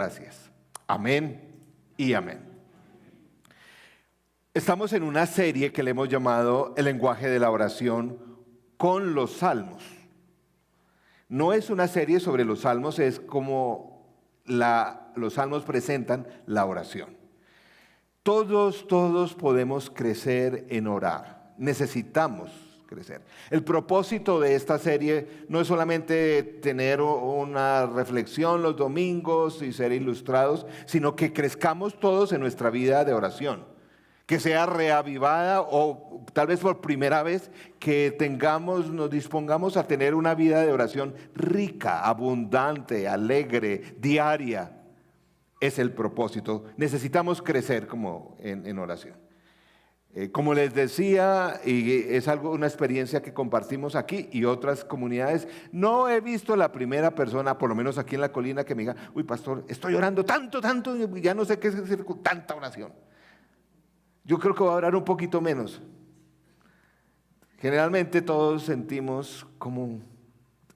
Gracias. Amén y amén. Estamos en una serie que le hemos llamado El lenguaje de la oración con los salmos. No es una serie sobre los salmos, es como los salmos presentan la oración. Todos podemos crecer en orar. Necesitamos crecer. El propósito de esta serie no es solamente tener una reflexión los domingos y ser ilustrados, sino que crezcamos todos en nuestra vida de oración. Que sea reavivada o tal vez por primera vez que nos dispongamos a tener una vida de oración rica, abundante, alegre, diaria. Es el propósito. Necesitamos crecer como en oración. Como les decía, y es una experiencia que compartimos aquí y otras comunidades, no he visto la primera persona, por lo menos aquí en la colina, que me diga, uy pastor, estoy orando tanto, ya no sé qué es decir con tanta oración. Yo creo que voy a orar un poquito menos. Generalmente todos sentimos como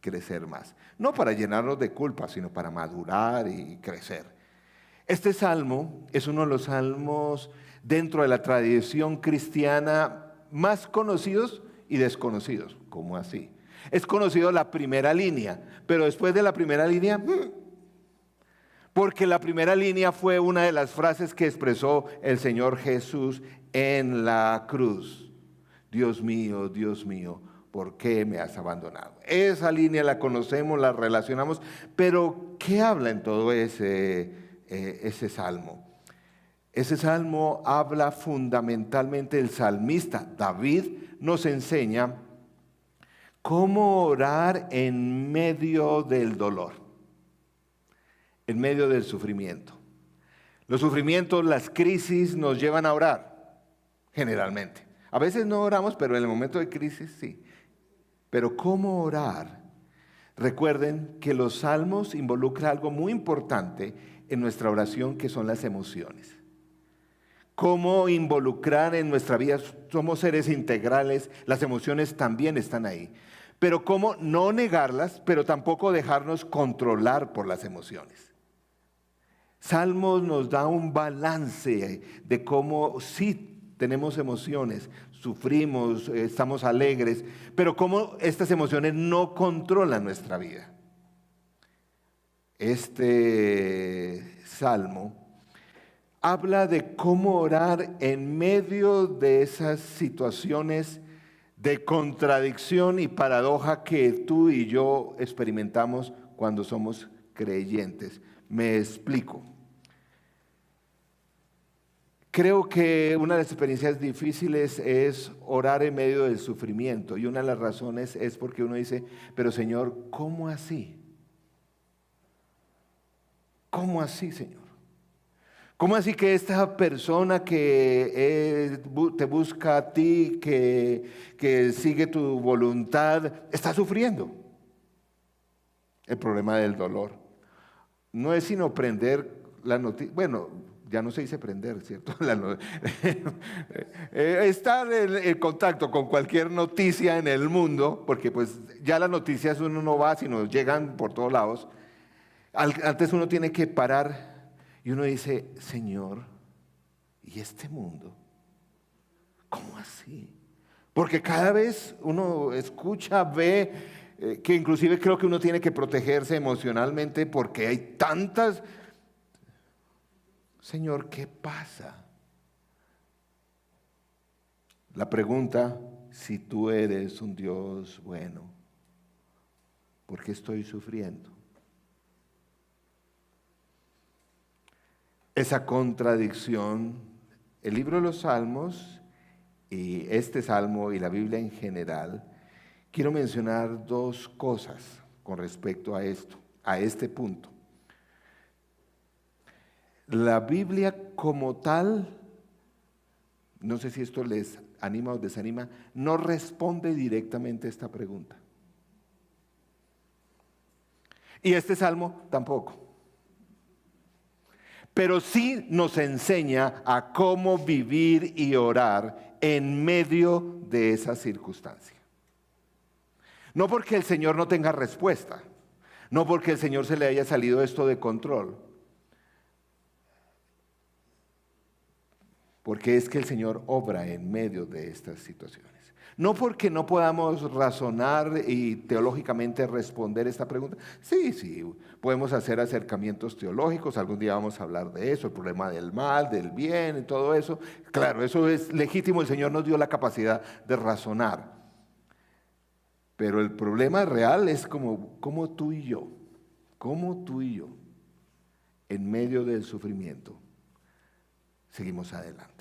crecer más. No para llenarnos de culpa, sino para madurar y crecer. Este salmo es uno de los salmos dentro de la tradición cristiana más conocidos y desconocidos. ¿Cómo así? Es conocido la primera línea, pero después de la primera línea, porque la primera línea fue una de las frases que expresó el Señor Jesús en la cruz. Dios mío, ¿por qué me has abandonado? Esa línea la conocemos, la relacionamos, pero ¿qué habla en todo ese salmo? Ese salmo habla fundamentalmente del salmista. David nos enseña cómo orar en medio del dolor, en medio del sufrimiento. Los sufrimientos, las crisis nos llevan a orar, generalmente. A veces no oramos, pero en el momento de crisis sí. Pero ¿cómo orar? Recuerden que los salmos involucran algo muy importante en nuestra oración, que son las emociones. Cómo involucrar en nuestra vida, somos seres integrales, las emociones también están ahí. Pero cómo no negarlas, pero tampoco dejarnos controlar por las emociones. Salmos nos da un balance de cómo sí tenemos emociones, sufrimos, estamos alegres, pero cómo estas emociones no controlan nuestra vida. Este salmo habla de cómo orar en medio de esas situaciones de contradicción y paradoja que tú y yo experimentamos cuando somos creyentes. Me explico. Creo que una de las experiencias difíciles es orar en medio del sufrimiento, y una de las razones es porque uno dice, pero Señor, ¿cómo así? ¿Cómo así, Señor? ¿Cómo así que esta persona que te busca a ti, que sigue tu voluntad, está sufriendo? El problema del dolor no es sino prender la noticia. Bueno, ya no se dice prender, ¿cierto? Estar en contacto con cualquier noticia en el mundo, porque pues ya las noticias uno no va, sino llegan por todos lados. Antes uno tiene que parar. Y uno dice, Señor, ¿y este mundo? ¿Cómo así? Porque cada vez uno escucha, ve, que inclusive creo que uno tiene que protegerse emocionalmente porque hay tantas. Señor, ¿qué pasa? La pregunta, si tú eres un Dios bueno, ¿por qué estoy sufriendo? Esa contradicción, el libro de los Salmos y este Salmo y la Biblia en general, quiero mencionar dos cosas con respecto a esto, a este punto. La Biblia como tal, no sé si esto les anima o desanima, no responde directamente a esta pregunta. Y este Salmo tampoco. Pero sí nos enseña a cómo vivir y orar en medio de esa circunstancia. No porque el Señor no tenga respuesta, no porque el Señor se le haya salido esto de control, porque es que el Señor obra en medio de estas situaciones. No porque no podamos razonar y teológicamente responder esta pregunta. Sí, podemos hacer acercamientos teológicos, algún día vamos a hablar de eso, el problema del mal, del bien y todo eso. Claro, eso es legítimo, el Señor nos dio la capacidad de razonar. Pero el problema real es como tú y yo, en medio del sufrimiento, seguimos adelante.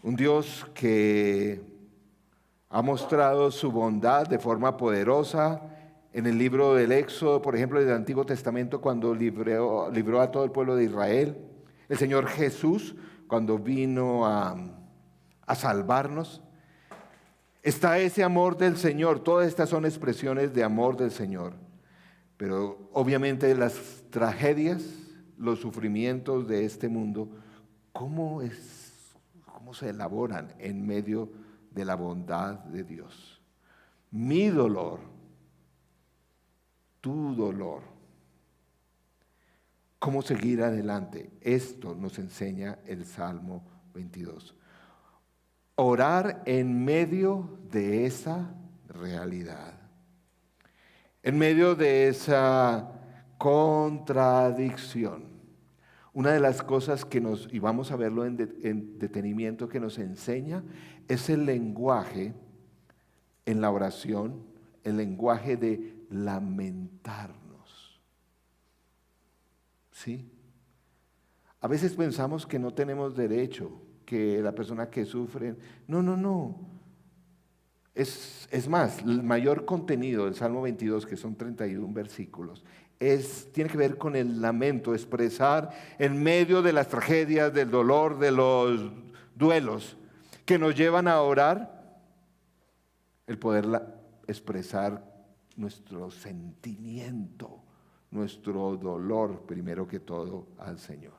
Un Dios que ha mostrado su bondad de forma poderosa en el libro del Éxodo, por ejemplo, del Antiguo Testamento, cuando libró a todo el pueblo de Israel. El Señor Jesús, cuando vino a salvarnos. Está ese amor del Señor. Todas estas son expresiones de amor del Señor. Pero obviamente las tragedias, los sufrimientos de este mundo, ¿cómo se elaboran en medio de la bondad de Dios? Mi dolor, tu dolor, ¿cómo seguir adelante? Esto nos enseña el Salmo 22. Orar en medio de esa realidad, en medio de esa contradicción. Una de las cosas y vamos a verlo en detenimiento, que nos enseña, es el lenguaje en la oración, el lenguaje de lamentarnos. ¿Sí? A veces pensamos que no tenemos derecho, que la persona que sufre, no. Es más, el mayor contenido del Salmo 22, que son 31 versículos, tiene que ver con el lamento, expresar en medio de las tragedias, del dolor, de los duelos que nos llevan a orar, el poder expresar nuestro sentimiento, nuestro dolor, primero que todo, al Señor.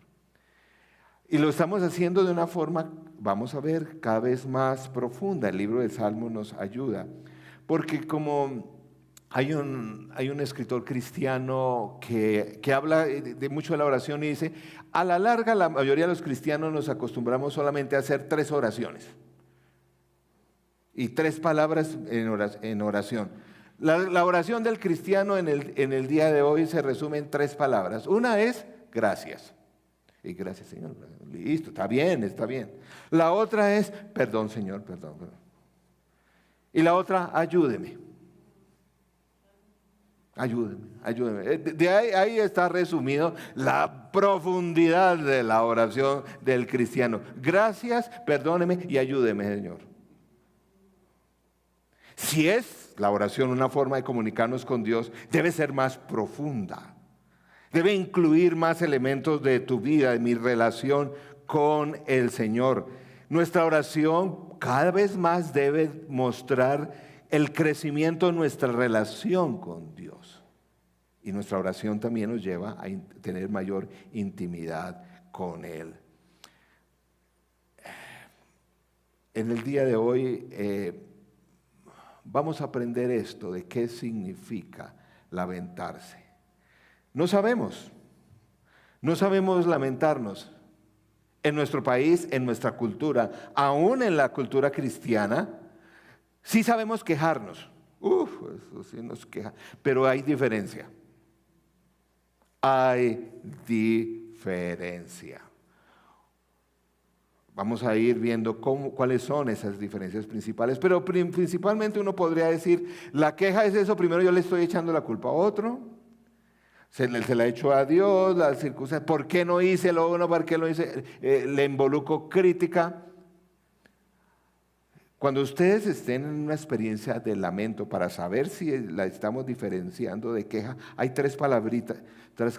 Y lo estamos haciendo de una forma, vamos a ver, cada vez más profunda. El libro del Salmo nos ayuda, porque como hay un escritor cristiano que habla de mucho de la oración y dice, a la larga la mayoría de los cristianos nos acostumbramos solamente a hacer 3 oraciones y 3 palabras en oración. La oración del cristiano en el día de hoy se resume en 3 palabras. Una es gracias. Y gracias, Señor. Listo, está bien. La otra es perdón, Señor, perdón. Y la otra, ayúdeme. De ahí está resumido la profundidad de la oración del cristiano. Gracias, perdóneme y ayúdeme, Señor. Si es la oración una forma de comunicarnos con Dios, debe ser más profunda. Debe incluir más elementos de tu vida, de mi relación con el Señor. Nuestra oración cada vez más debe mostrar el crecimiento de nuestra relación con Dios. Y nuestra oración también nos lleva a tener mayor intimidad con Él. En el día de hoy vamos a aprender esto de qué significa lamentarse. No sabemos lamentarnos. En nuestro país, en nuestra cultura, aún en la cultura cristiana, sí sabemos quejarnos. Eso sí nos queja. Pero hay diferencia. Vamos a ir viendo cuáles son esas diferencias principales. Pero principalmente uno podría decir, la queja es eso, primero yo le estoy echando la culpa a otro. Se la echo a Dios, las circunstancias, ¿por qué no hice lo uno? ¿Por qué lo hice? Le involucro crítica. Cuando ustedes estén en una experiencia de lamento, para saber si la estamos diferenciando de queja, hay 3 palabritas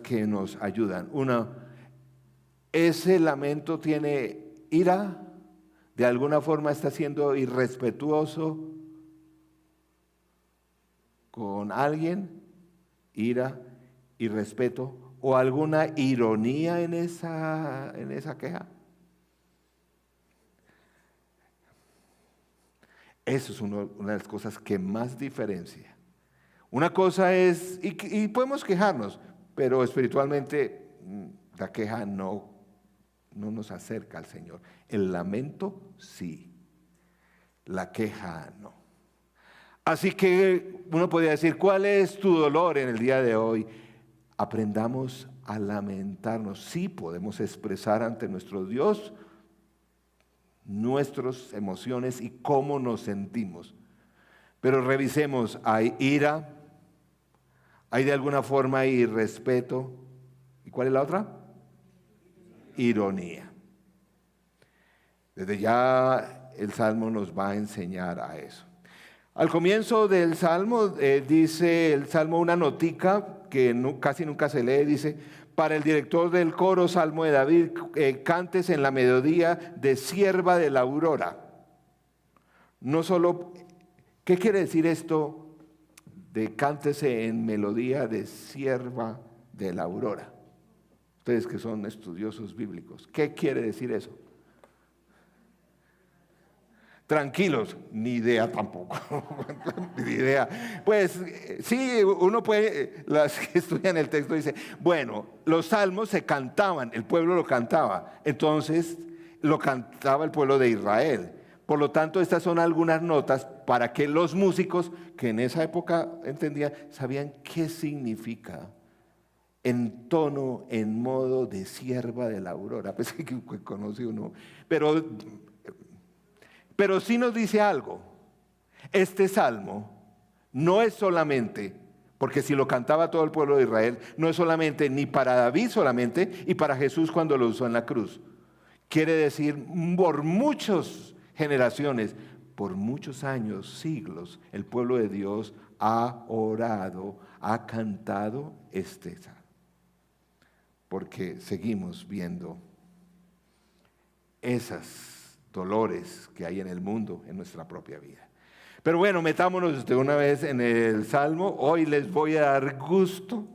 que nos ayudan. Una, ese lamento tiene ira, de alguna forma está siendo irrespetuoso con alguien, ira, irrespeto, o alguna ironía en esa queja. Eso es una de las cosas que más diferencia. Una cosa es, y podemos quejarnos, pero espiritualmente la queja no no nos acerca al Señor. El lamento sí, la queja no. Así que uno podría decir, ¿cuál es tu dolor en el día de hoy? Aprendamos a lamentarnos. Sí podemos expresar ante nuestro Dios nuestras emociones y cómo nos sentimos. Pero revisemos, hay ira, hay de alguna forma irrespeto. ¿Y cuál es la otra? Ironía. Desde ya el Salmo nos va a enseñar a eso. Al comienzo del Salmo dice el Salmo una notica que casi nunca se lee, dice: para el director del coro, Salmo de David, cantes en la melodía de sierva de la aurora. No solo, ¿qué quiere decir esto de cántese en melodía de sierva de la aurora? Ustedes que son estudiosos bíblicos, ¿qué quiere decir eso? Tranquilos, ni idea tampoco, ni idea. Pues sí, uno puede, las que estudian el texto dice, bueno, los salmos se cantaban, el pueblo lo cantaba, entonces lo cantaba el pueblo de Israel. Por lo tanto, estas son algunas notas para que los músicos, que en esa época entendían, sabían qué significa en tono, en modo de sierva de la aurora. Pues que conoce uno, pero sí nos dice algo. Este salmo no es solamente, porque si lo cantaba todo el pueblo de Israel, no es solamente ni para David solamente y para Jesús cuando lo usó en la cruz. Quiere decir, por muchas generaciones, por muchos años, siglos, el pueblo de Dios ha orado, ha cantado este salmo. Porque seguimos viendo esas dolores que hay en el mundo, en nuestra propia vida. Pero bueno, metámonos de una vez en el Salmo. Hoy les voy a dar gusto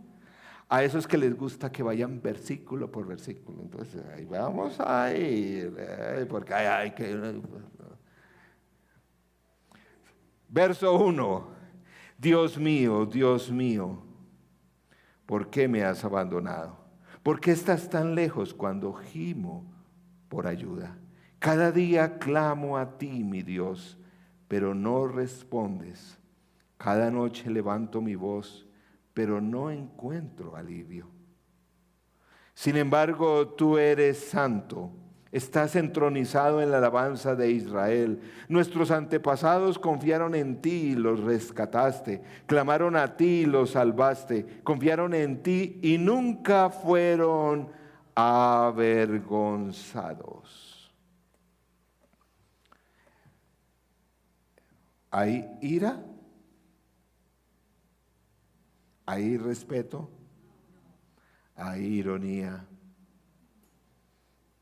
a esos que les gusta que vayan versículo por versículo. Entonces ahí vamos a ir, porque hay que... Verso 1. Dios mío, ¿por qué me has abandonado? ¿Por qué estás tan lejos cuando gimo por ayuda? Cada día clamo a ti, mi Dios, pero no respondes. Cada noche levanto mi voz, pero no encuentro alivio. Sin embargo, tú eres santo, estás entronizado en la alabanza de Israel. Nuestros antepasados confiaron en ti y los rescataste, clamaron a ti y los salvaste, confiaron en ti y nunca fueron avergonzados. ¿Hay ira? ¿Hay respeto? ¿Hay ironía?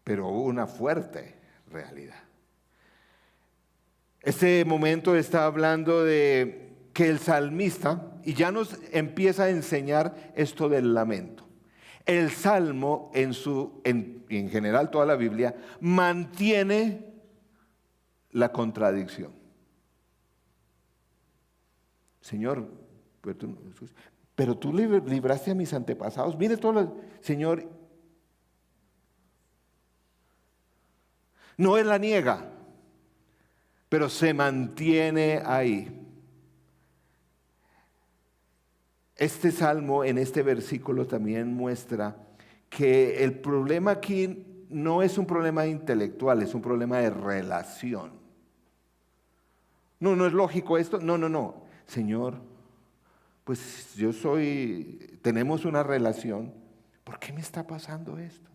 Pero una fuerte realidad. Este momento está hablando de que el salmista, y ya nos empieza a enseñar esto del lamento. El salmo en general toda la Biblia mantiene la contradicción. Señor, pero tú libraste a mis antepasados. Mire todo lo, Señor, no él la niega, pero se mantiene ahí. Este salmo en este versículo también muestra que el problema aquí no es un problema intelectual, es un problema de relación. No es lógico esto. No. Señor, pues tenemos una relación, ¿por qué me está pasando esto?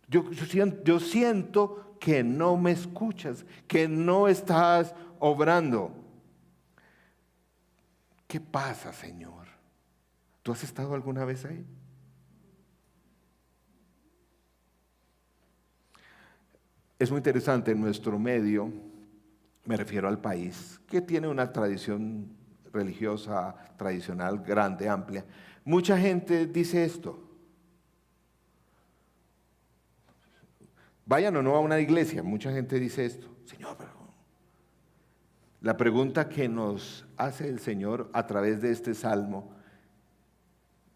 Yo siento que no me escuchas, que no estás obrando. ¿Qué pasa, Señor? ¿Tú has estado alguna vez ahí? Es muy interesante en nuestro medio, me refiero al país, que tiene una tradición religiosa, tradicional, grande, amplia. Mucha gente dice esto. Vayan o no a una iglesia, mucha gente dice esto. Señor, pero... La pregunta que nos hace el Señor a través de este salmo,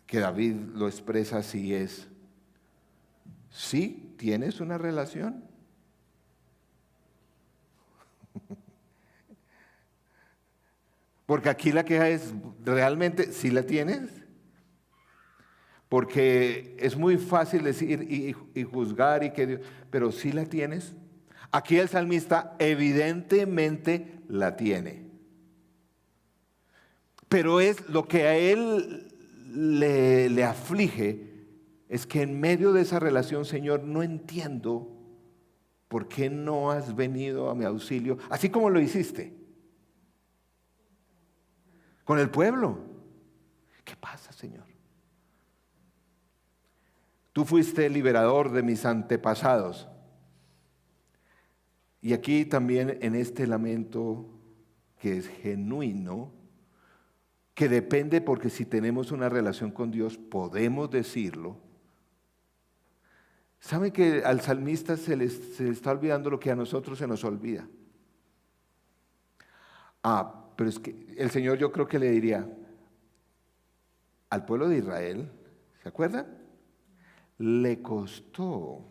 que David lo expresa así es: ¿Sí tienes una relación? Porque aquí la queja es, ¿realmente sí la tienes? Porque es muy fácil decir y juzgar y que Dios, pero sí la tienes. Aquí el salmista evidentemente la tiene. Pero es lo que a él le aflige, es que en medio de esa relación, Señor, no entiendo por qué no has venido a mi auxilio, así como lo hiciste con el pueblo. ¿Qué pasa, Señor? Tú fuiste el liberador de mis antepasados. Y aquí también en este lamento que es genuino, que depende porque si tenemos una relación con Dios podemos decirlo. ¿Saben que al salmista se le está olvidando lo que a nosotros se nos olvida? Pero es que el Señor yo creo que le diría al pueblo de Israel, ¿se acuerdan? Le costó.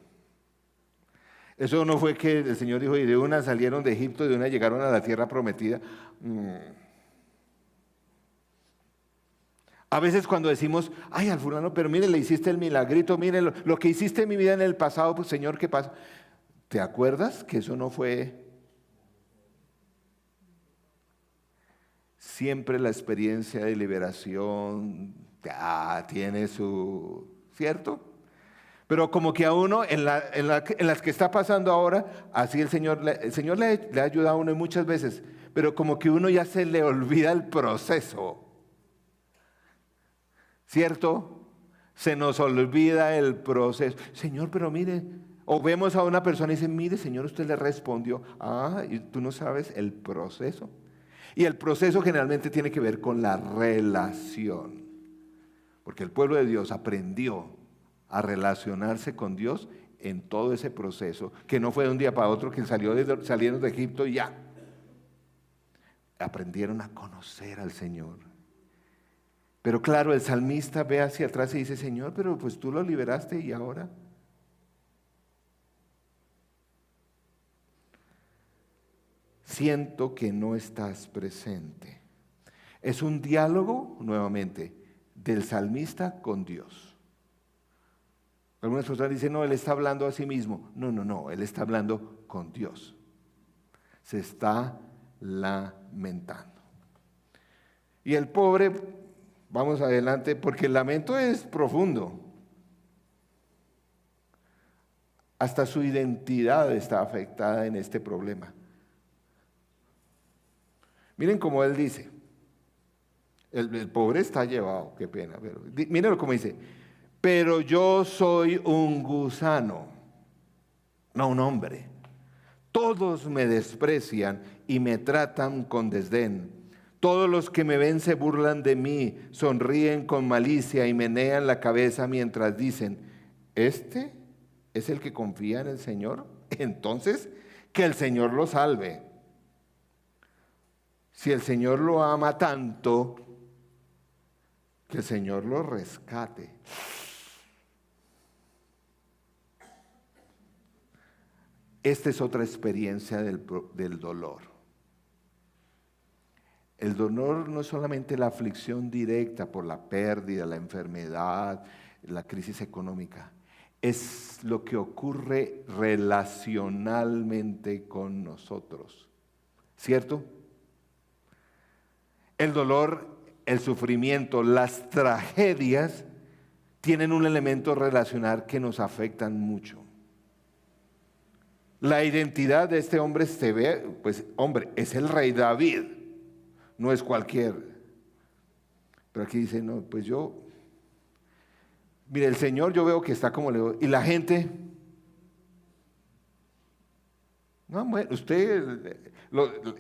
Eso no fue que el Señor dijo, y de una salieron de Egipto, de una llegaron a la tierra prometida. A veces cuando decimos, ay, al fulano, pero mire, le hiciste el milagrito, mire lo que hiciste en mi vida en el pasado, pues Señor, ¿qué pasa? ¿Te acuerdas que eso no fue? Siempre la experiencia de liberación tiene su, ¿cierto? Pero como que a uno, en las que está pasando ahora, así el Señor le ha ayudado a uno muchas veces, pero como que uno ya se le olvida el proceso, ¿cierto? Se nos olvida el proceso. Señor, pero mire, o vemos a una persona y dice, mire, Señor, usted le respondió. Y tú no sabes el proceso. Y el proceso generalmente tiene que ver con la relación. Porque el pueblo de Dios aprendió a relacionarse con Dios en todo ese proceso, que no fue de un día para otro que salieron de Egipto y ya. Aprendieron a conocer al Señor. Pero claro, el salmista ve hacia atrás y dice, Señor, pero pues tú lo liberaste y ahora. Siento que no estás presente. Es un diálogo, nuevamente, del salmista con Dios. Algunas personas dicen, no, él está hablando a sí mismo. No, él está hablando con Dios. Se está lamentando. Y el pobre, vamos adelante, porque el lamento es profundo. Hasta su identidad está afectada en este problema. Miren cómo él dice. El pobre está llevado, qué pena. Pero, mírenlo como dice. Pero yo soy un gusano, no un hombre. Todos me desprecian y me tratan con desdén. Todos los que me ven se burlan de mí, sonríen con malicia y menean la cabeza mientras dicen, ¿este es el que confía en el Señor? Entonces, que el Señor lo salve. Si el Señor lo ama tanto, que el Señor lo rescate. Esta es otra experiencia del dolor. El dolor no es solamente la aflicción directa por la pérdida, la enfermedad, la crisis económica. Es lo que ocurre relacionalmente con nosotros. ¿Cierto? El dolor, el sufrimiento, las tragedias tienen un elemento relacional que nos afectan mucho. La identidad de este hombre se ve, pues hombre, es el rey David, no es cualquier. Pero aquí dice, no, pues mire, el Señor yo veo que está como le. Y la gente, no, bueno,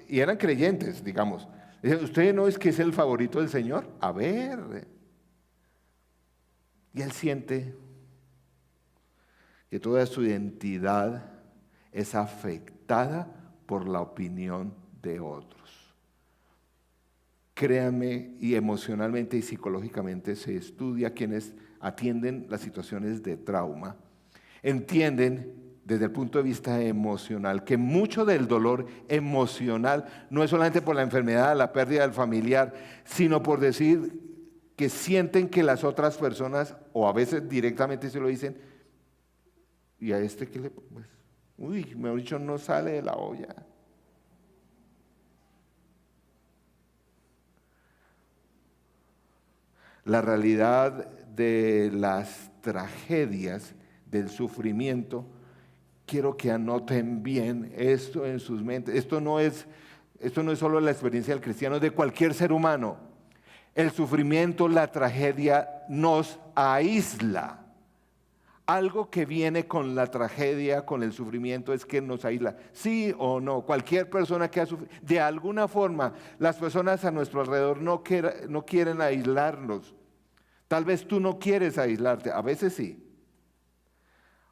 y eran creyentes, digamos. ¿Usted no es que es el favorito del Señor? A ver. Y él siente que toda su identidad es afectada por la opinión de otros. Créanme, y emocionalmente y psicológicamente se estudia quienes atienden las situaciones de trauma. entienden desde el punto de vista emocional que mucho del dolor emocional no es solamente por la enfermedad, la pérdida del familiar, sino por decir que sienten que las otras personas, o a veces directamente se lo dicen, y a este que le, pues, uy, mejor dicho, no sale de la olla. La realidad de las tragedias, del sufrimiento, quiero que anoten bien esto en sus mentes. Esto no es solo la experiencia del cristiano, es de cualquier ser humano. El sufrimiento, la tragedia nos aísla. Algo que viene con la tragedia, con el sufrimiento, es que nos aísla. Sí o no, cualquier persona que ha sufrido, de alguna forma, las personas a nuestro alrededor no quieren aislarnos. Tal vez tú no quieres aislarte, a veces sí.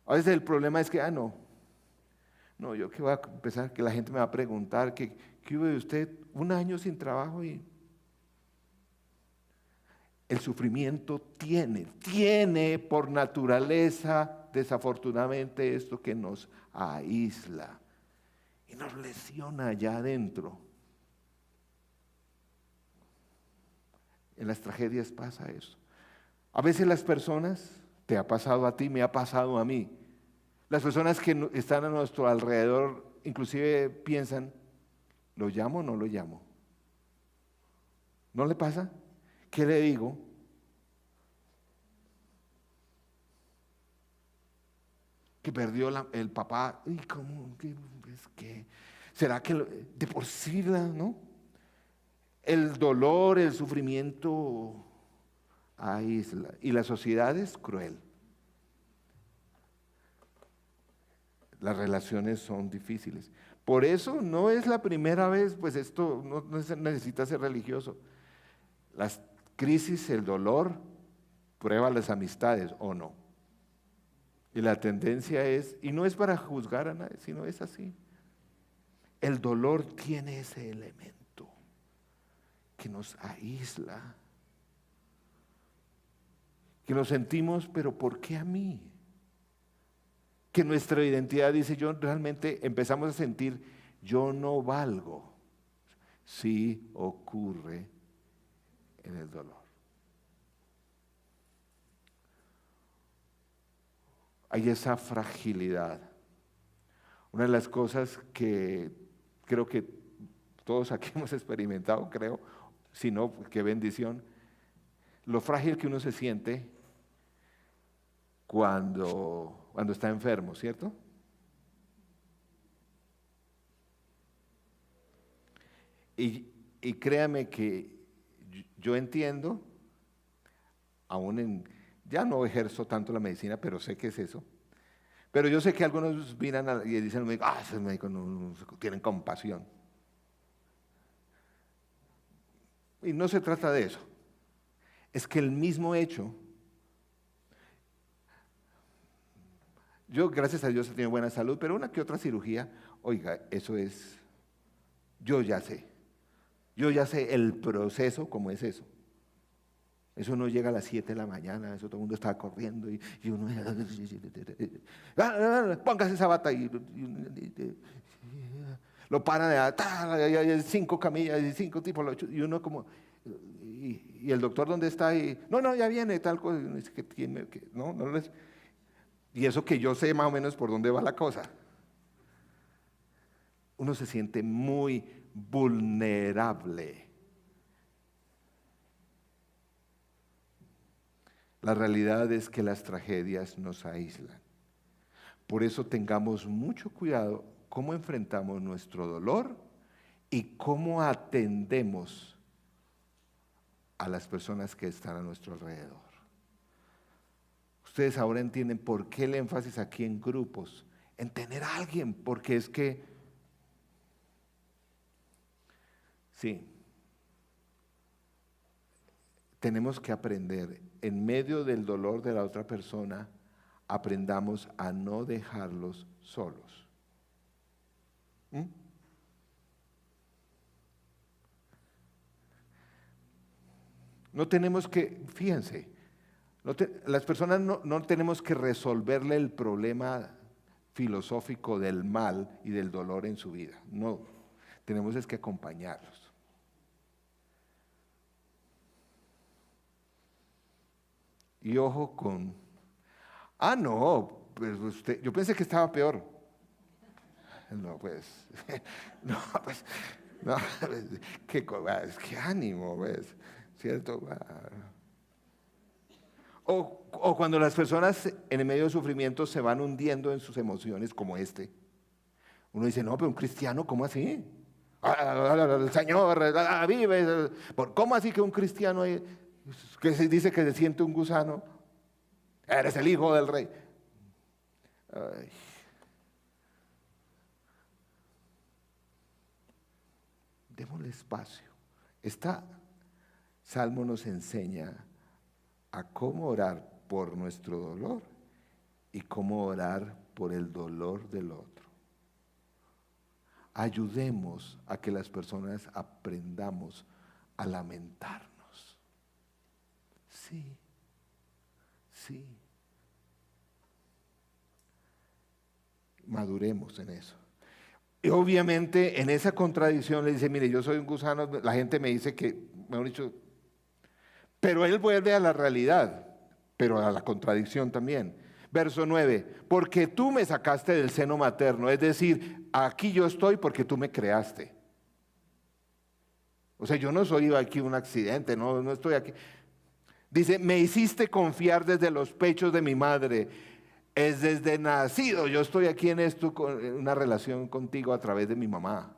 A veces el problema es que, no, yo que voy a empezar, que la gente me va a preguntar, ¿qué hubo de usted? Un año sin trabajo y el sufrimiento tiene por naturaleza, desafortunadamente, esto que nos aísla y nos lesiona allá adentro. En las tragedias pasa eso. A veces las personas, te ha pasado a ti, me ha pasado a mí, las personas que están a nuestro alrededor inclusive piensan, ¿lo llamo o no lo llamo? ¿No le pasa? ¿Qué le digo? Que perdió el papá. ¿Y cómo? ¿Será que de por sí, no? El dolor, el sufrimiento aísla. Y la sociedad es cruel. Las relaciones son difíciles. Por eso no es la primera vez, pues esto no se necesita ser religioso. Las crisis, el dolor, prueba las amistades o no. Y la tendencia es, y no es para juzgar a nadie, sino es así. El dolor tiene ese elemento que nos aísla, que nos sentimos, pero ¿por qué a mí? Que nuestra identidad dice, yo realmente empezamos a sentir, yo no valgo. Sí ocurre en el dolor. Hay esa fragilidad. Una de las cosas que creo que todos aquí hemos experimentado, creo, si no, qué bendición, lo frágil que uno se siente cuando está enfermo, ¿cierto? Y créame que yo entiendo, ya no ejerzo tanto la medicina, pero sé que es eso. Pero yo sé que algunos miran y dicen al médico, esos médicos no tienen compasión. Y no se trata de eso. Es que el mismo hecho, yo gracias a Dios he tenido buena salud, pero una que otra cirugía, oiga, eso es, yo ya sé el proceso, cómo es eso. Eso no llega a las 7 de la mañana, eso todo el mundo está corriendo y uno, póngase esa bata y lo paran, hay 5 camillas y 5 tipos, y uno como, y el doctor ¿dónde está? Y, no, ya viene, tal cosa, y eso que yo sé más o menos por dónde va la cosa. Uno se siente muy vulnerable. La realidad es que las tragedias nos aíslan. Por eso tengamos mucho cuidado cómo enfrentamos nuestro dolor y cómo atendemos a las personas que están a nuestro alrededor. Ustedes ahora entienden por qué el énfasis aquí en grupos, en tener a alguien, porque es que, sí, tenemos que aprender, en medio del dolor de la otra persona, aprendamos a no dejarlos solos. No tenemos que, fíjense, Las personas no tenemos que resolverle el problema filosófico del mal y del dolor en su vida. No, tenemos es que acompañarlos. Y ojo con, no, pues yo pensé que estaba peor. No, pues, no, pues, no, pues, qué ánimo, pues, ¿cierto? O cuando las personas en el medio de sufrimiento se van hundiendo en sus emociones como este. Uno dice, no, pero un cristiano, ¿cómo así? El Señor vive. ¿Cómo así que un cristiano que se dice que se siente un gusano? Eres el hijo del rey. Ay. Démosle espacio. Este salmo nos enseña a cómo orar por nuestro dolor y cómo orar por el dolor del otro. Ayudemos a que las personas aprendamos a lamentarnos. Sí, sí. Maduremos en eso. Y obviamente en esa contradicción le dice, mire, yo soy un gusano, la gente me dice que, mejor dicho, pero él vuelve a la realidad, pero a la contradicción también. Verso 9, porque tú me sacaste del seno materno, es decir, aquí yo estoy porque tú me creaste. O sea, yo no soy aquí un accidente, no estoy aquí. Dice, me hiciste confiar desde los pechos de mi madre. Es desde nacido, yo estoy aquí en esto, en una relación contigo a través de mi mamá.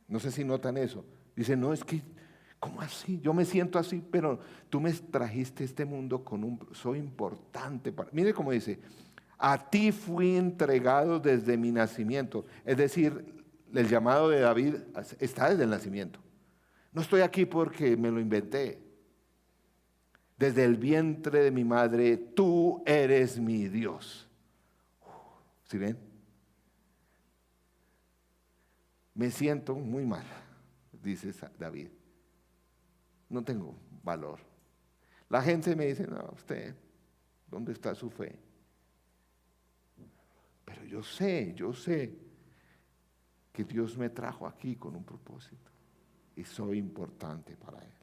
No sé si notan eso. Dice, no, es que, ¿cómo así? Yo me siento así, pero tú me trajiste a este mundo soy importante. Mire cómo dice, a ti fui entregado desde mi nacimiento. Es decir, el llamado de David está desde el nacimiento. No estoy aquí porque me lo inventé. Desde el vientre de mi madre, tú eres mi Dios. ¿Sí ven? Me siento muy mal, dice David. No tengo valor. La gente me dice, no, usted, ¿dónde está su fe? Pero yo sé que Dios me trajo aquí con un propósito y soy importante para Él.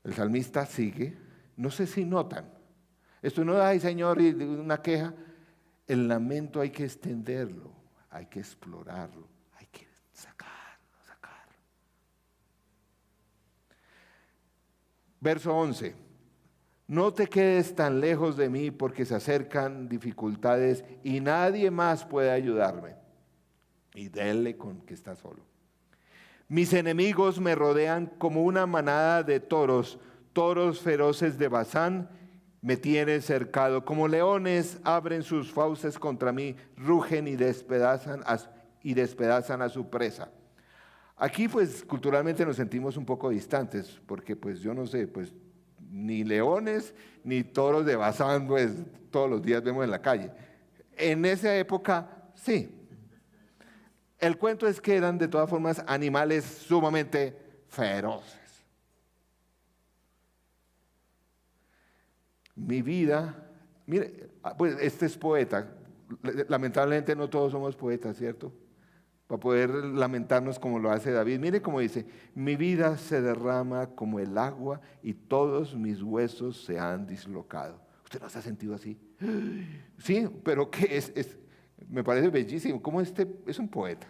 El salmista sigue, no sé si notan, esto no es, ay Señor, y una queja, el lamento hay que extenderlo, hay que explorarlo, hay que sacarlo. Verso 11, no te quedes tan lejos de mí porque se acercan dificultades y nadie más puede ayudarme. Y dele con que está solo. Mis enemigos me rodean como una manada de toros, toros feroces de Basán me tienen cercado. Como leones abren sus fauces contra mí, rugen y despedazan a su presa. Aquí pues culturalmente nos sentimos un poco distantes, porque pues yo no sé, pues ni leones ni toros de Basán, pues todos los días vemos en la calle. En esa época, sí. El cuento es que eran de todas formas animales sumamente feroces. Mi vida, mire, pues este es poeta. Lamentablemente no todos somos poetas, ¿cierto? Para poder lamentarnos como lo hace David. Mire cómo dice, mi vida se derrama como el agua y todos mis huesos se han dislocado. ¿Usted no se ha sentido así? Sí, pero ¿qué es? Me parece bellísimo. ¿Cómo es un poeta?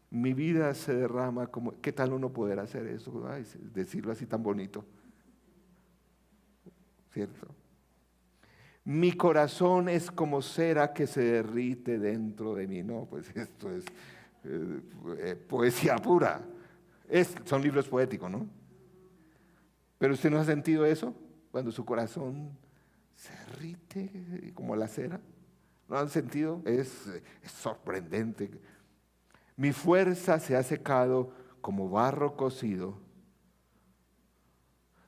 Mi vida se derrama como... ¿Qué tal uno poder hacer eso? Ay, decirlo así tan bonito. ¿Cierto? Mi corazón es como cera que se derrite dentro de mí. No, pues esto es poesía pura. Son libros poéticos, ¿no? Pero usted no ha sentido eso cuando su corazón se derrite como la cera. ¿No han sentido? Es sorprendente. Mi fuerza se ha secado como barro cocido.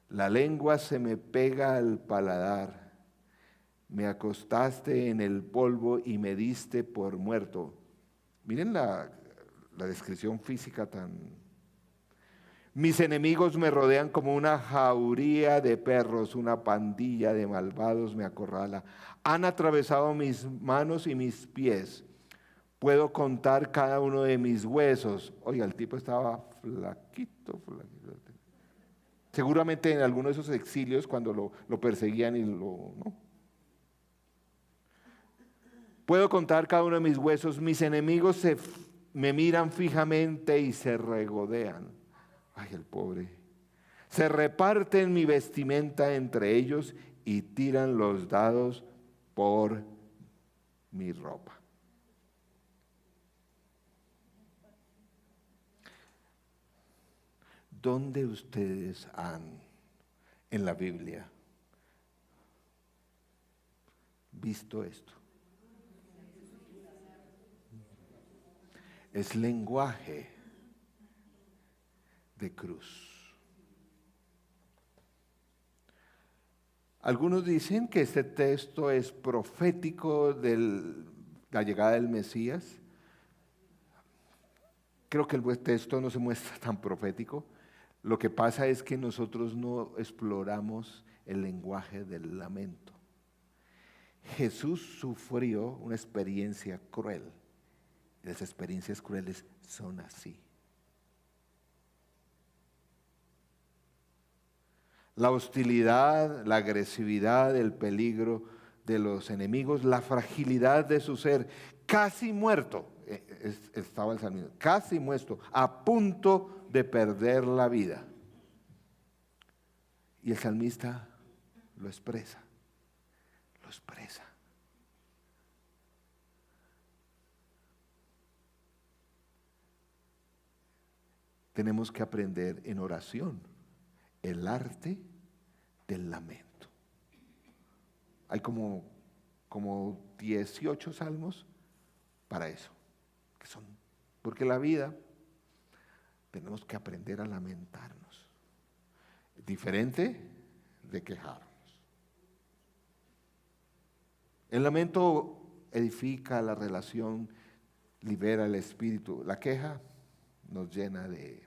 La lengua se me pega al paladar. Me acostaste en el polvo y me diste por muerto. Miren la descripción física tan... Mis enemigos me rodean como una jauría de perros, una pandilla de malvados me acorrala. Han atravesado mis manos y mis pies. Puedo contar cada uno de mis huesos. Oiga, el tipo estaba flaquito, flaquito. Seguramente en alguno de esos exilios cuando lo perseguían y ¿no? Puedo contar cada uno de mis huesos. Mis enemigos me miran fijamente y se regodean. Ay, el pobre. Se reparten mi vestimenta entre ellos y tiran los dados por mi ropa. ¿Dónde ustedes han, en la Biblia, visto esto? Es lenguaje de cruz. Algunos dicen que este texto es profético de la llegada del Mesías. Creo que el texto no se muestra tan profético. Lo que pasa es que nosotros no exploramos el lenguaje del lamento. Jesús sufrió una experiencia cruel. Y las experiencias crueles son así. La hostilidad, la agresividad, el peligro de los enemigos, la fragilidad de su ser, casi muerto, estaba el salmista, casi muerto, a punto de perder la vida. Y el salmista lo expresa, lo expresa. Tenemos que aprender en oración el arte del lamento. Hay como 18 salmos para eso, que son, porque la vida tenemos que aprender a lamentarnos, diferente de quejarnos. El lamento edifica la relación, libera el espíritu. La queja nos llena de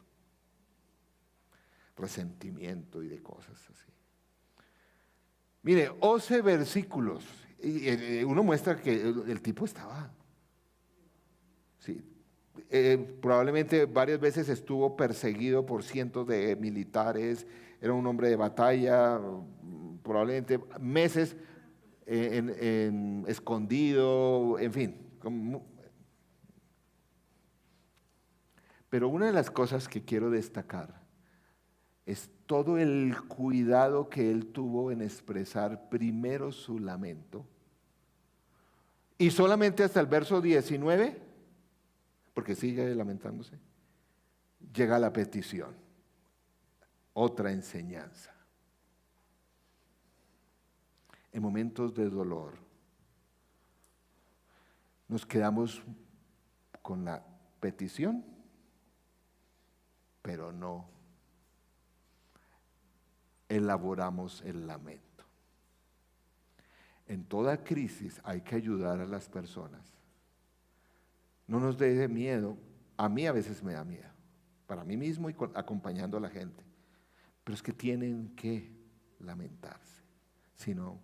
resentimiento y de cosas así. Mire, 11 versículos, y uno muestra que el tipo estaba, sí, probablemente varias veces estuvo perseguido por cientos de militares, era un hombre de batalla, probablemente meses escondido, en fin. Pero una de las cosas que quiero destacar es todo el cuidado que él tuvo en expresar primero su lamento. Y solamente hasta el verso 19, porque sigue lamentándose, llega la petición, otra enseñanza. En momentos de dolor, nos quedamos con la petición, pero no elaboramos el lamento. En toda crisis hay que ayudar a las personas. No nos dé miedo. A mí a veces me da miedo, para mí mismo y acompañando a la gente. Pero es que tienen que lamentarse. Si no,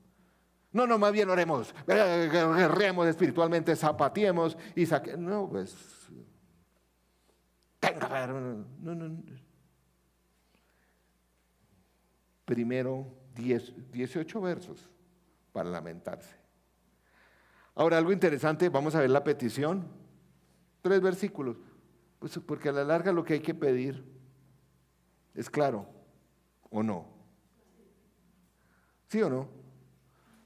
más bien oremos, guerremos espiritualmente, zapateemos y saquemos. No, pues, no. Primero 18 versos para lamentarse. Ahora, algo interesante, vamos a ver la petición. 3 versículos. Pues porque a la larga lo que hay que pedir es claro, ¿o no? ¿Sí o no?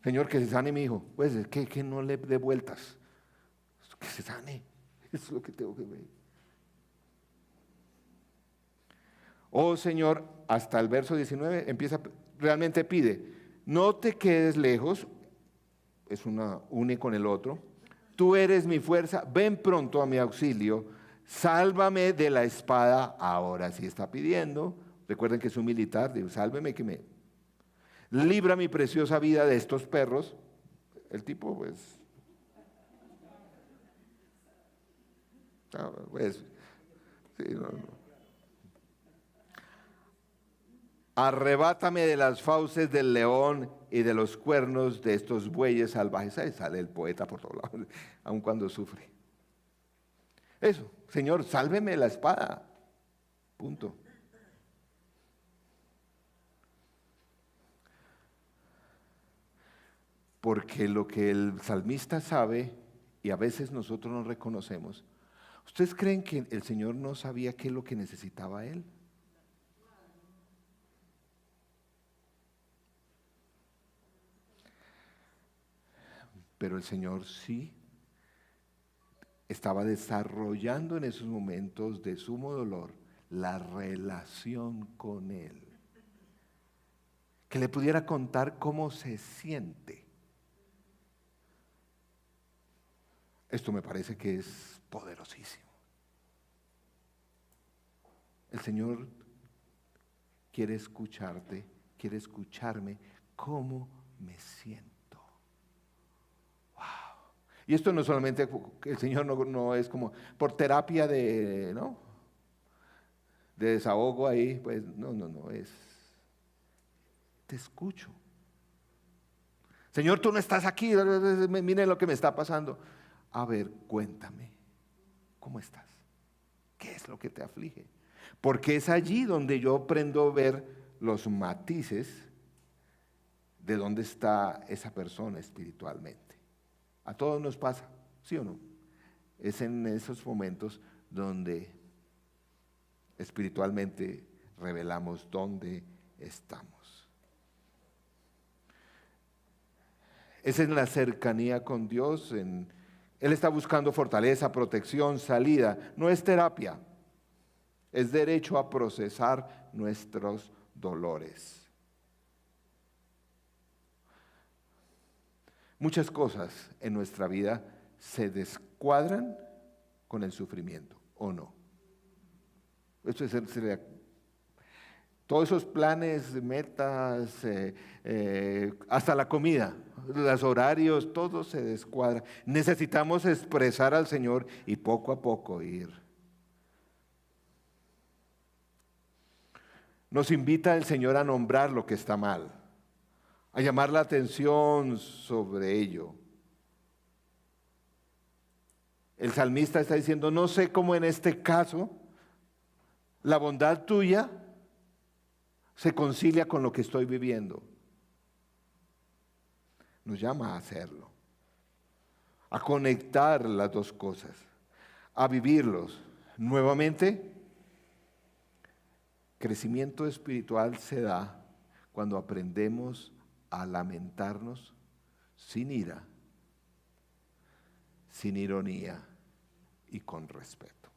Señor, que se sane mi hijo. Pues es que no le dé vueltas. Que se sane. Eso es lo que tengo que pedir. Oh Señor, hasta el verso 19 empieza, realmente pide, no te quedes lejos, es une con el otro, tú eres mi fuerza, ven pronto a mi auxilio, sálvame de la espada, ahora sí está pidiendo, recuerden que es un militar, digo, sálveme libra mi preciosa vida de estos perros, el tipo pues sí, no. Arrebátame de las fauces del león y de los cuernos de estos bueyes salvajes. Ahí sale el poeta por todos lados, aun cuando sufre. Eso, Señor, sálveme la espada. Punto. Porque lo que el salmista sabe, y a veces nosotros no reconocemos, ¿ustedes creen que el Señor no sabía qué es lo que necesitaba él? Pero el Señor sí estaba desarrollando en esos momentos de sumo dolor la relación con Él. Que le pudiera contar cómo se siente. Esto me parece que es poderosísimo. El Señor quiere escucharte, quiere escucharme cómo me siento. Y esto no solamente, el Señor no es como por terapia de, ¿no? De desahogo ahí, pues no, es, te escucho. Señor, tú no estás aquí, mire lo que me está pasando. A ver, cuéntame, ¿cómo estás? ¿Qué es lo que te aflige? Porque es allí donde yo aprendo a ver los matices de dónde está esa persona espiritualmente. A todos nos pasa, ¿sí o no? Es en esos momentos donde espiritualmente revelamos dónde estamos. Es en la cercanía con Dios, Él está buscando fortaleza, protección, salida. No es terapia, es derecho a procesar nuestros dolores. Muchas cosas en nuestra vida se descuadran con el sufrimiento, ¿o no? Esto sería, todos esos planes, metas, hasta la comida, los horarios, todo se descuadra. Necesitamos expresar al Señor y poco a poco ir. Nos invita el Señor a nombrar lo que está mal, a llamar la atención sobre ello. El salmista está diciendo, no sé cómo en este caso la bondad tuya se concilia con lo que estoy viviendo. Nos llama a hacerlo, a conectar las dos cosas, a vivirlos. Nuevamente, crecimiento espiritual se da cuando aprendemos a lamentarnos sin ira, sin ironía y con respeto.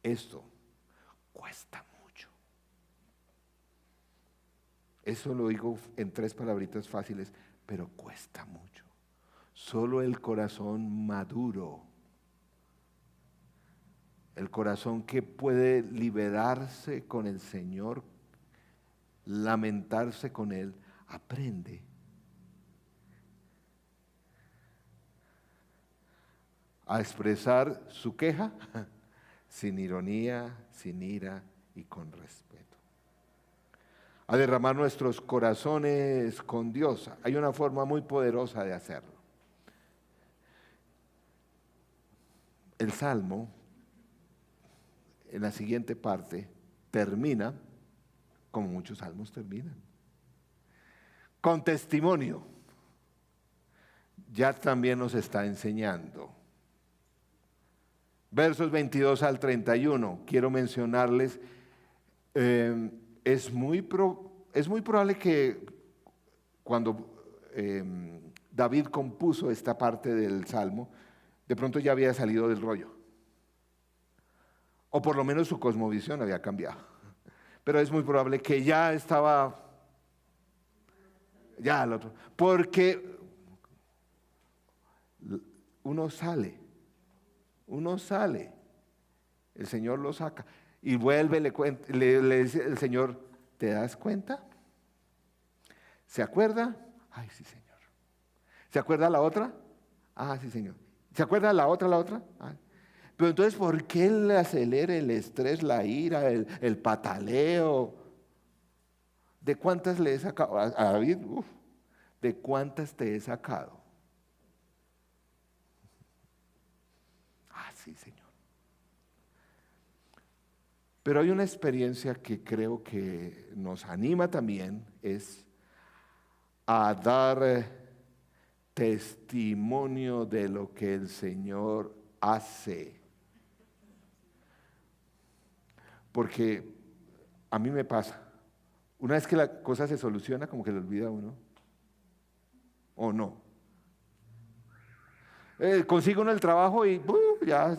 Esto cuesta mucho. Eso lo digo en 3 palabritas fáciles, pero cuesta mucho. Solo el corazón maduro, el corazón que puede liberarse con el Señor, lamentarse con Él, aprende a expresar su queja sin ironía, sin ira y con respeto. A derramar nuestros corazones con Dios. Hay una forma muy poderosa de hacerlo. El Salmo, en la siguiente parte, termina como muchos salmos terminan, con testimonio. Ya también nos está enseñando. Versos 22 al 31, quiero mencionarles, es muy probable que cuando David compuso esta parte del Salmo, de pronto ya había salido del rollo, o por lo menos su cosmovisión había cambiado. Pero es muy probable que ya estaba, ya al otro, porque uno sale, el Señor lo saca y vuelve, le dice el Señor, ¿te das cuenta? ¿Se acuerda? Ay, sí, Señor. ¿Se acuerda la otra? Ah, sí, Señor. ¿Se acuerda la otra? Ay. Pero entonces, ¿por qué le acelera el estrés, la ira, el pataleo? ¿De cuántas le he sacado? A David, uf, ¿de cuántas te he sacado? Ah, sí, Señor. Pero hay una experiencia que creo que nos anima también, es a dar testimonio de lo que el Señor hace. Porque a mí me pasa, una vez que la cosa se soluciona, como que le olvida a uno, o no. Consigue uno el trabajo y ya,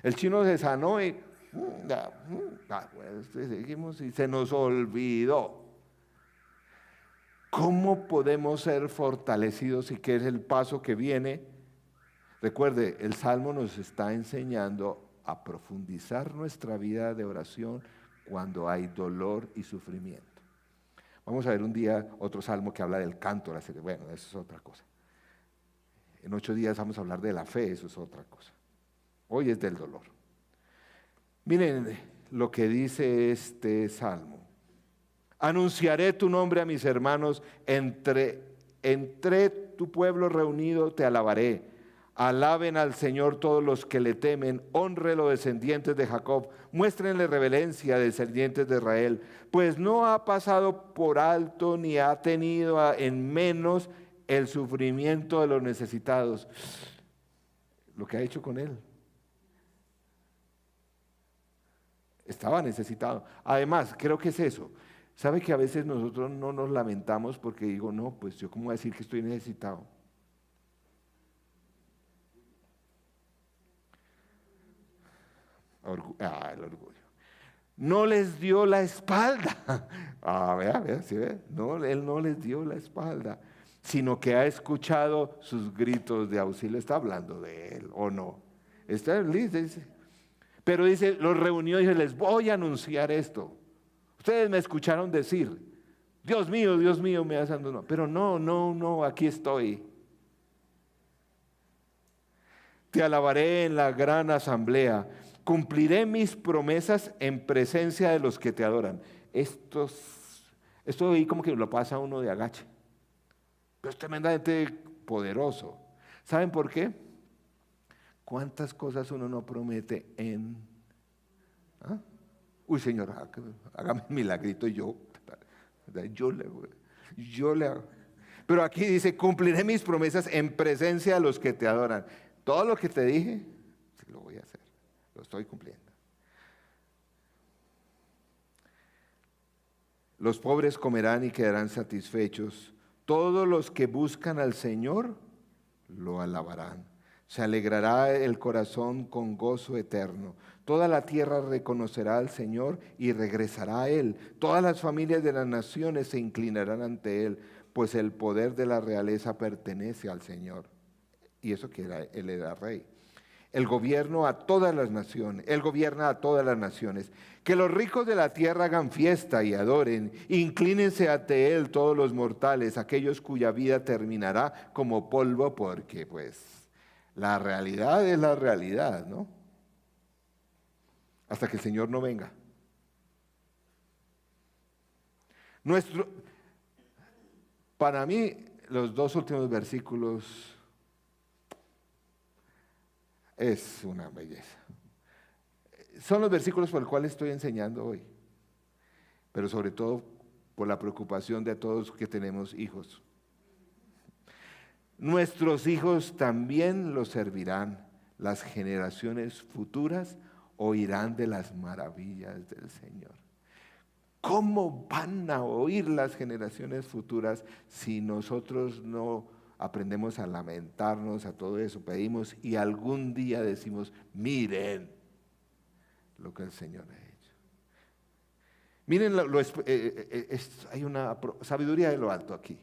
el chino se sanó y pues, seguimos y se nos olvidó. ¿Cómo podemos ser fortalecidos y qué es el paso que viene? Recuerde, el Salmo nos está enseñando a profundizar nuestra vida de oración cuando hay dolor y sufrimiento. Vamos a ver un día otro salmo que habla del canto, bueno, eso es otra cosa. En 8 días vamos a hablar de la fe, eso es otra cosa. Hoy es del dolor. Miren lo que dice este salmo. Anunciaré tu nombre a mis hermanos, entre tu pueblo reunido te alabaré. Alaben al Señor todos los que le temen, honre los descendientes de Jacob, muéstrenle reverencia, descendientes de Israel, pues no ha pasado por alto ni ha tenido en menos el sufrimiento de los necesitados. Lo que ha hecho con él. Estaba necesitado. Además, creo que es eso. ¿Sabe que a veces nosotros no nos lamentamos porque digo, no, pues yo cómo voy a decir que estoy necesitado? El orgullo. No les dio la espalda. Vea, ¿sí ve? No, él no les dio la espalda, sino que ha escuchado sus gritos de auxilio. Está hablando de él, ¿o no? Está listo, dice. Pero dice, los reunió y dice, les voy a anunciar esto. Ustedes me escucharon decir, Dios mío, me has abandonado. Pero no, aquí estoy. Te alabaré en la gran asamblea. Cumpliré mis promesas en presencia de los que te adoran. Esto ahí como que lo pasa uno de agache. Pero es tremendamente poderoso. ¿Saben por qué? ¿Cuántas cosas uno no promete en... ¿Ah? Uy, Señor, hágame un milagrito y yo le hago. Pero aquí dice, cumpliré mis promesas en presencia de los que te adoran. Todo lo que te dije, lo voy a hacer, lo estoy cumpliendo. Los pobres comerán y quedarán satisfechos. Todos los que buscan al Señor lo alabarán. Se alegrará el corazón con gozo eterno. Toda la tierra reconocerá al Señor y regresará a Él. Todas las familias de las naciones se inclinarán ante Él, pues el poder de la realeza pertenece al Señor. Y eso que Él era rey. Él gobierna a todas las naciones. Que los ricos de la tierra hagan fiesta y adoren. Inclínense ante Él todos los mortales, aquellos cuya vida terminará como polvo, porque pues la realidad es la realidad, ¿no? Hasta que el Señor no venga. Para mí, los 2 últimos versículos es una belleza. Son los versículos por los cuales estoy enseñando hoy, pero sobre todo por la preocupación de todos que tenemos hijos. Nuestros hijos también los servirán, las generaciones futuras oirán de las maravillas del Señor. ¿Cómo van a oír las generaciones futuras si nosotros no aprendemos a lamentarnos, a todo eso, pedimos y algún día decimos, miren lo que el Señor ha hecho? Miren, hay una sabiduría de lo alto aquí.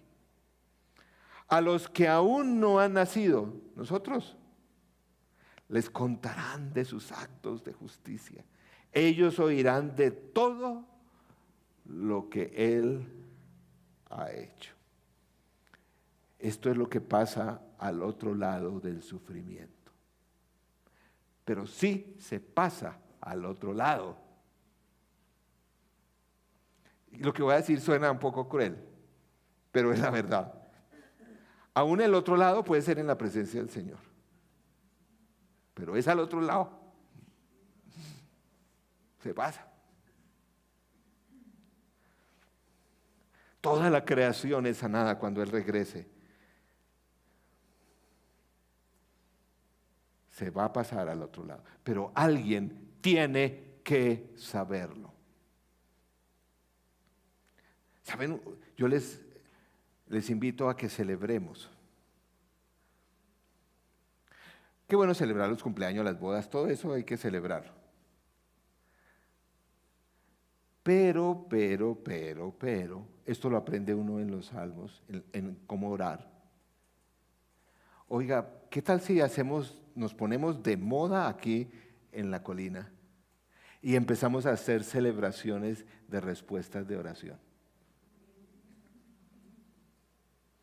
A los que aún no han nacido, nosotros, les contarán de sus actos de justicia. Ellos oirán de todo lo que Él ha hecho. Esto es lo que pasa al otro lado del sufrimiento. pero sí se pasa al otro lado. Y lo que voy a decir suena un poco cruel, pero es la verdad. Aún el otro lado puede ser en la presencia del Señor, pero es al otro lado. Se pasa. Toda la creación es sanada cuando Él regrese. Se va a pasar al otro lado, pero alguien tiene que saberlo. ¿Saben? Yo les invito a que celebremos. Qué bueno celebrar los cumpleaños, las bodas, todo eso hay que celebrarlo. Pero, esto lo aprende uno en los salmos, en cómo orar. Oiga, ¿qué tal si nos ponemos de moda aquí en la colina y empezamos a hacer celebraciones de respuestas de oración?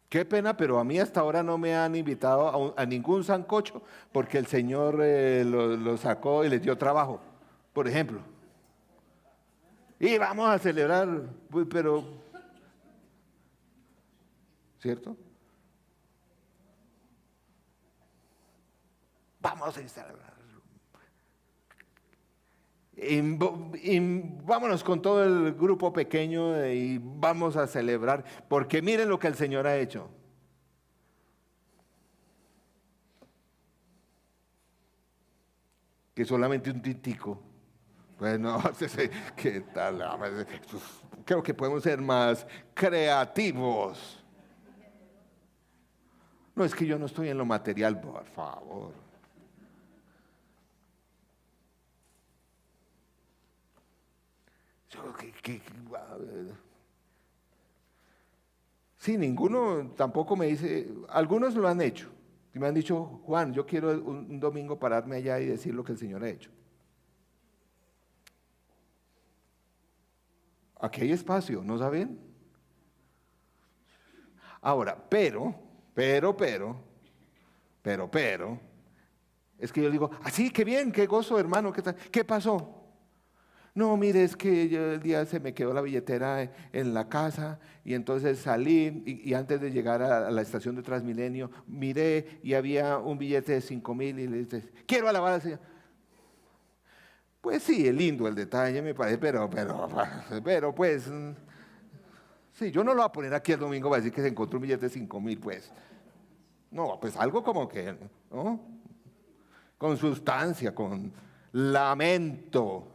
Qué pena, pero a mí hasta ahora no me han invitado a ningún sancocho porque el Señor lo sacó y les dio trabajo, por ejemplo. Y vamos a celebrar, pero, ¿cierto? Vamos a celebrar. Y vámonos con todo el grupo pequeño y vamos a celebrar, porque miren lo que el Señor ha hecho. Que solamente un tintico. Pues no, ¿qué tal? Creo que podemos ser más creativos. No, es que yo no estoy en lo material, por favor. Sí, ninguno tampoco me dice, algunos lo han hecho. Y me han dicho, Juan, yo quiero un domingo pararme allá y decir lo que el Señor ha hecho. Aquí hay espacio, ¿no saben? Ahora, pero, es que yo digo, así, qué bien, qué gozo, hermano, ¿qué tal? ¿Qué pasó? No, mire, es que el día se me quedó la billetera en la casa y entonces salí y antes de llegar a la estación de Transmilenio miré y había un billete de 5,000 y le dije, quiero alabar al Señor. Pues sí, es lindo el detalle, me parece, pero pues, sí, yo no lo voy a poner aquí el domingo para decir que se encontró un billete de 5,000, pues. No, pues algo como que, ¿no? Con sustancia, con lamento.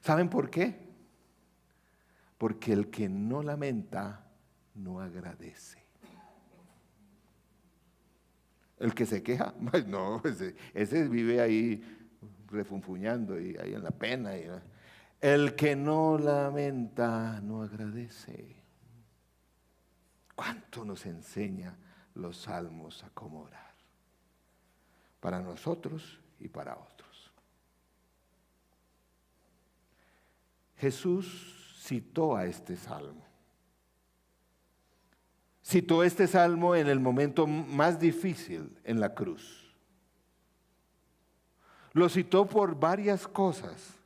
¿Saben por qué? Porque el que no lamenta, no agradece. El que se queja, pues no, ese vive ahí refunfuñando y ahí en la pena. El que no lamenta, no agradece. ¿Cuánto nos enseña los salmos a cómo orar? Para nosotros y para otros. Jesús citó a este salmo. Citó este salmo en el momento más difícil en la cruz. Lo citó por varias cosas.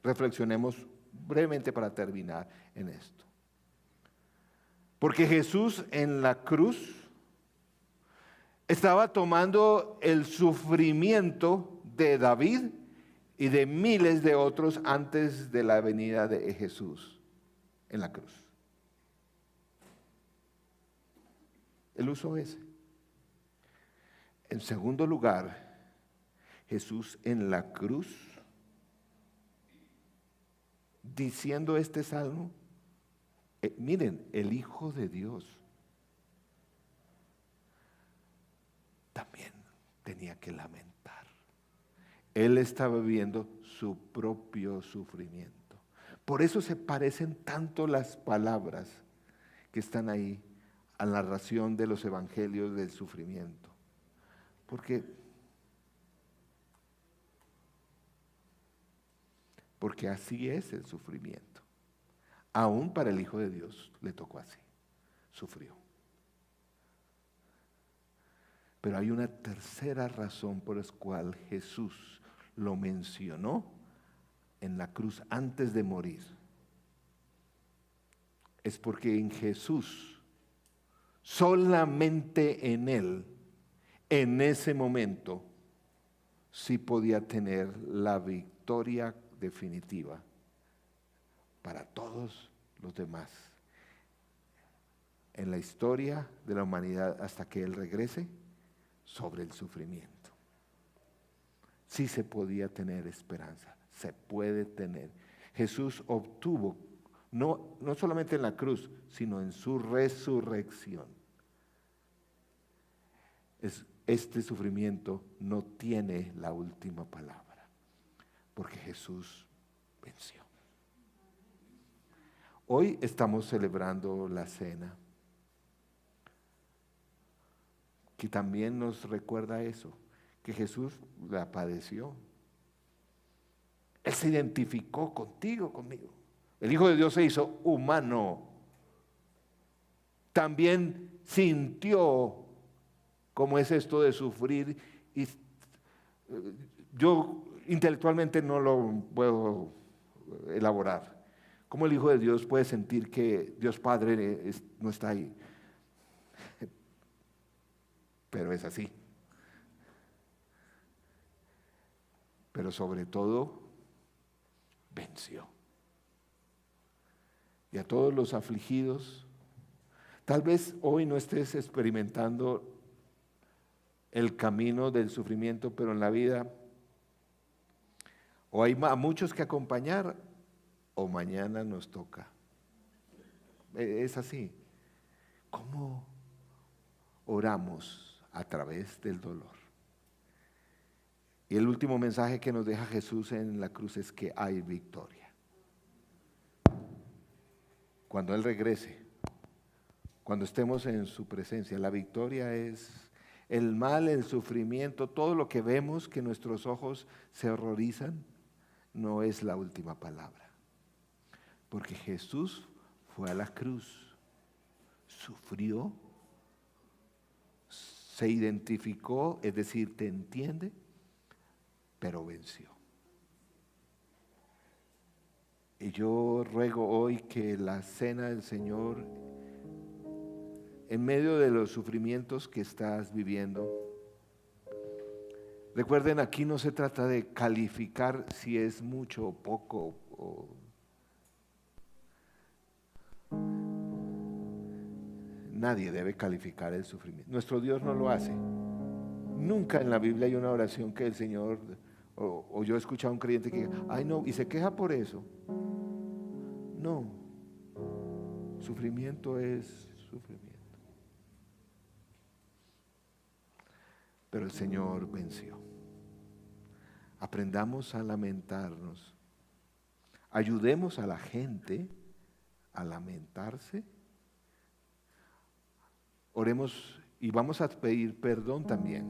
Reflexionemos brevemente para terminar en esto. Porque Jesús en la cruz estaba tomando el sufrimiento de David y de miles de otros antes de la venida de Jesús en la cruz. Él usó ese. En segundo lugar, Jesús en la cruz, diciendo este salmo, miren, el Hijo de Dios también tenía que lamentar. Él estaba viviendo su propio sufrimiento. Por eso se parecen tanto las palabras que están ahí a la narración de los evangelios del sufrimiento. Porque así es el sufrimiento. Aún para el Hijo de Dios le tocó así. Sufrió. Pero hay una tercera razón por la cual Jesús lo mencionó en la cruz antes de morir. Es porque en Jesús, solamente en Él, en ese momento, sí podía tener la victoria definitiva para todos los demás en la historia de la humanidad hasta que Él regrese sobre el sufrimiento. Sí se podía tener esperanza, se puede tener. Jesús obtuvo, no solamente en la cruz, sino en su resurrección. Este sufrimiento no tiene la última palabra, porque Jesús venció. Hoy estamos celebrando la cena, que también nos recuerda eso, que Jesús la padeció. Él se identificó contigo, conmigo. El Hijo de Dios se hizo humano. También sintió cómo es esto de sufrir. Y yo intelectualmente no lo puedo elaborar. ¿Cómo el Hijo de Dios puede sentir que Dios Padre no está ahí? Pero es así. Pero sobre todo, venció. Y a todos los afligidos, tal vez hoy no estés experimentando el camino del sufrimiento, pero en la vida o hay a muchos que acompañar o mañana nos toca. Es así. ¿Cómo oramos a través del dolor? Y el último mensaje que nos deja Jesús en la cruz es que hay victoria. Cuando Él regrese, cuando estemos en su presencia, la victoria es el mal, el sufrimiento, todo lo que vemos que nuestros ojos se horrorizan, no es la última palabra. Porque Jesús fue a la cruz, sufrió, se identificó, es decir, te entiende, pero venció. Y yo ruego hoy que la cena del Señor, en medio de los sufrimientos que estás viviendo, recuerden, aquí no se trata de calificar si es mucho o poco. Nadie debe calificar el sufrimiento. Nuestro Dios no lo hace. Nunca en la Biblia hay una oración que el Señor, o yo he escuchado a un creyente que diga, ay no, y se queja por eso. No, sufrimiento es sufrimiento. Pero el Señor venció. Aprendamos a lamentarnos. Ayudemos a la gente a lamentarse. Oremos y vamos a pedir perdón también,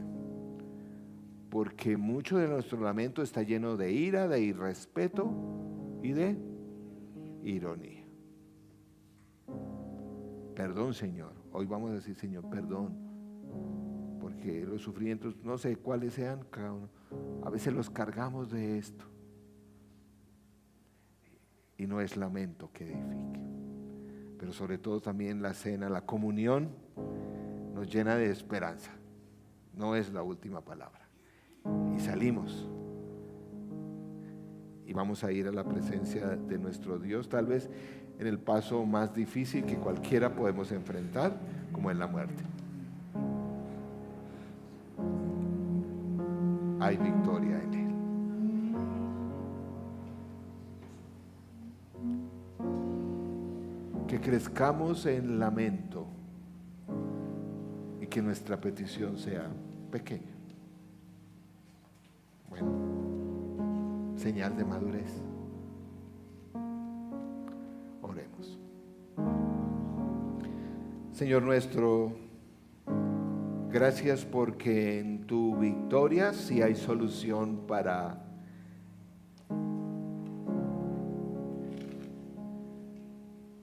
porque mucho de nuestro lamento está lleno de ira, de irrespeto y de ironía. Perdón, Señor. Hoy vamos a decir, Señor, perdón, porque los sufrimientos, no sé cuáles sean, cada uno, a veces los cargamos de esto y no es lamento que edifique. Pero sobre todo también la cena, la comunión nos llena de esperanza. No es la última palabra. Y salimos y vamos a ir a la presencia de nuestro Dios, tal vez en el paso más difícil que cualquiera podemos enfrentar, como en la muerte. Hay victoria en Él. Que crezcamos en lamento y que nuestra petición sea pequeña. Bueno, señal de madurez. Oremos. Señor nuestro, gracias porque en tu victoria sí hay solución para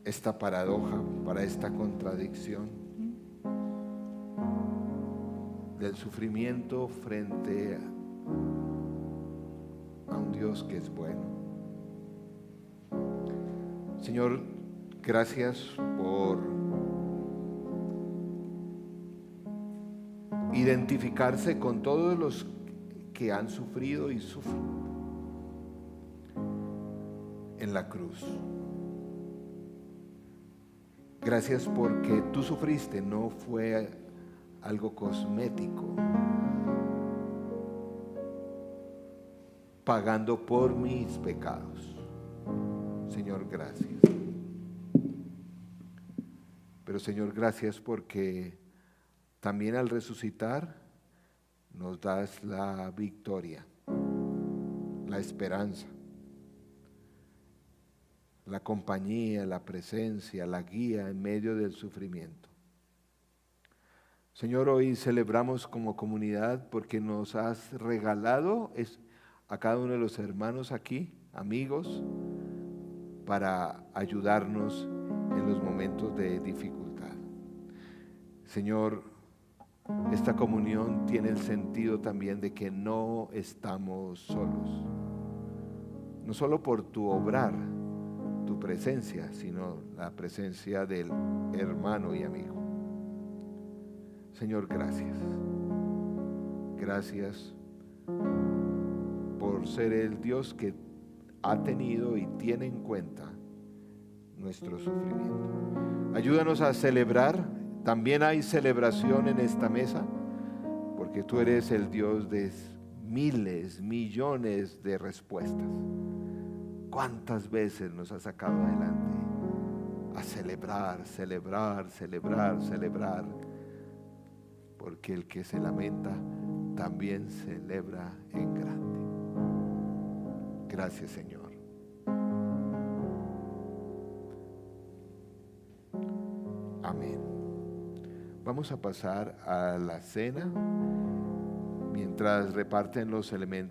esta paradoja, para esta contradicción. del sufrimiento frente a un Dios que es bueno. Señor, gracias por identificarse con todos los que han sufrido y sufren en la cruz. Gracias porque tú sufriste, no fue algo cosmético, pagando por mis pecados. Señor, gracias. Pero Señor, gracias porque también al resucitar nos das la victoria, la esperanza, la compañía, la presencia, la guía en medio del sufrimiento. Señor, hoy celebramos como comunidad porque nos has regalado a cada uno de los hermanos aquí, amigos, para ayudarnos en los momentos de dificultad. Señor, esta comunión tiene el sentido también de que no estamos solos, no solo por tu obrar, tu presencia, sino la presencia del hermano y amigo. Señor, gracias. Gracias por ser el Dios que ha tenido y tiene en cuenta nuestro sufrimiento. Ayúdanos a celebrar. También hay celebración en esta mesa, porque tú eres el Dios de miles, millones de respuestas. ¿Cuántas veces nos has sacado adelante a celebrar, celebrar, celebrar, celebrar? Porque el que se lamenta también celebra en grande. Gracias, Señor. Amén. Vamos a pasar a la cena mientras reparten los elementos.